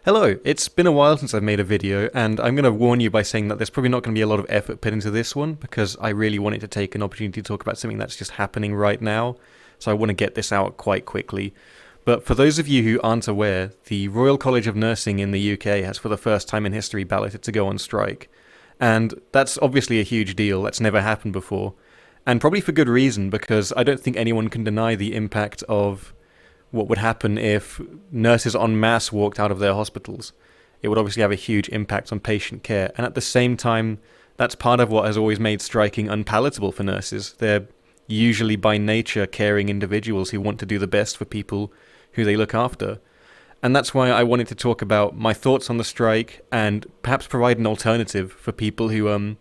Hello, it's been a while since I've made a video, and I'm going to warn you by saying that there's probably not going to be a lot of effort put into this one, because I really wanted to take an opportunity to talk about something that's just happening right now, so I want to get this out quite quickly. But for those of you who aren't aware, the Royal College of Nursing in the UK has for the first time in history balloted to go on strike. And that's obviously a huge deal, that's never happened before. And probably for good reason, because I don't think anyone can deny the impact of what would happen if nurses en masse walked out of their hospitals. It would obviously have a huge impact on patient care, and at the same time, that's part of what has always made striking unpalatable for nurses. They're usually by nature caring individuals who want to do the best for people who they look after. And that's why I wanted to talk about my thoughts on the strike and perhaps provide an alternative for people who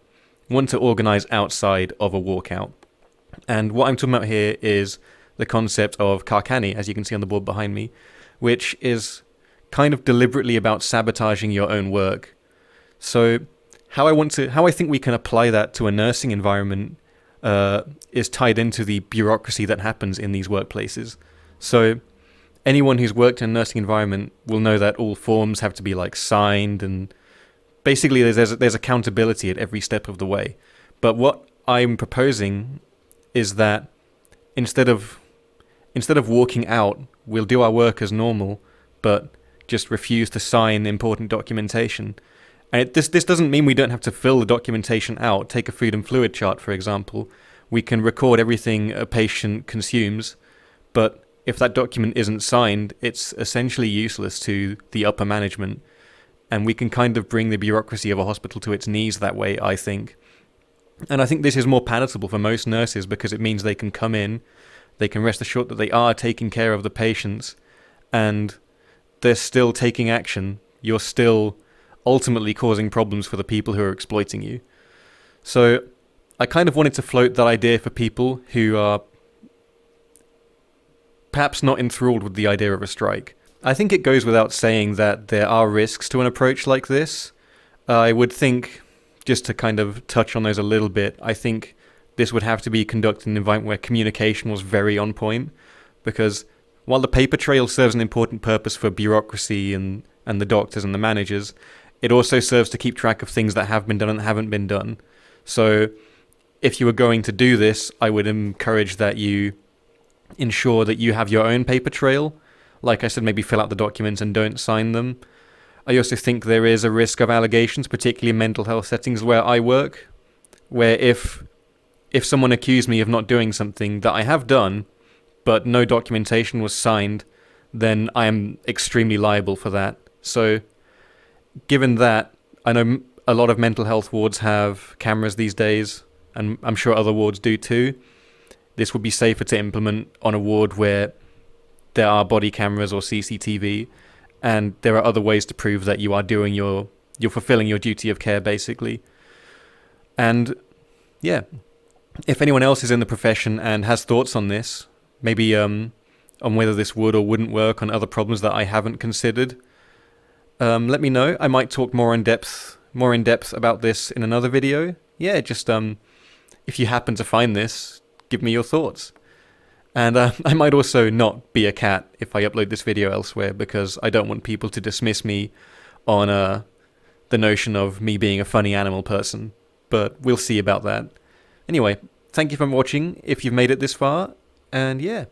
want to organise outside of a walkout. And what I'm talking about here is the concept of Carcani, as you can see on the board behind me, which is kind of deliberately about sabotaging your own work. So how I think we can apply that to a nursing environment is tied into the bureaucracy that happens in these workplaces. So anyone who's worked in a nursing environment will know that all forms have to be signed, and basically there's accountability at every step of the way. But what I'm proposing is that instead of walking out, we'll do our work as normal, but just refuse to sign important documentation. And this doesn't mean we don't have to fill the documentation out. Take a food and fluid chart, for example. We can record everything a patient consumes, but if that document isn't signed, it's essentially useless to the upper management. And we can kind of bring the bureaucracy of a hospital to its knees that way, I think. And I think this is more palatable for most nurses because it means they can come in, they can rest assured that they are taking care of the patients, and they're still taking action. You're still ultimately causing problems for the people who are exploiting you. So I kind of wanted to float that idea for people who are perhaps not enthralled with the idea of a strike. I think it goes without saying that there are risks to an approach like this. I would think, just to kind of touch on those a little bit, I think this would have to be conducted in an environment where communication was very on point, because while the paper trail serves an important purpose for bureaucracy and the doctors and the managers, it also serves to keep track of things that have been done and haven't been done. So if you were going to do this, I would encourage that you ensure that you have your own paper trail. Like I said, maybe fill out the documents and don't sign them. I also think there is a risk of allegations, particularly in mental health settings where I work, where if someone accused me of not doing something that I have done, but no documentation was signed, then I am extremely liable for that. So given that, I know a lot of mental health wards have cameras these days, and I'm sure other wards do too. This would be safer to implement on a ward where there are body cameras or CCTV, and there are other ways to prove that you are doing you're fulfilling your duty of care, basically. And yeah, if anyone else is in the profession and has thoughts on this, maybe on whether this would or wouldn't work on other problems that I haven't considered, let me know. I might talk more in depth about this in another video. Yeah, just if you happen to find this, give me your thoughts. And I might also not be a cat if I upload this video elsewhere, because I don't want people to dismiss me on the notion of me being a funny animal person. But we'll see about that. Anyway, thank you for watching if you've made it this far, and yeah.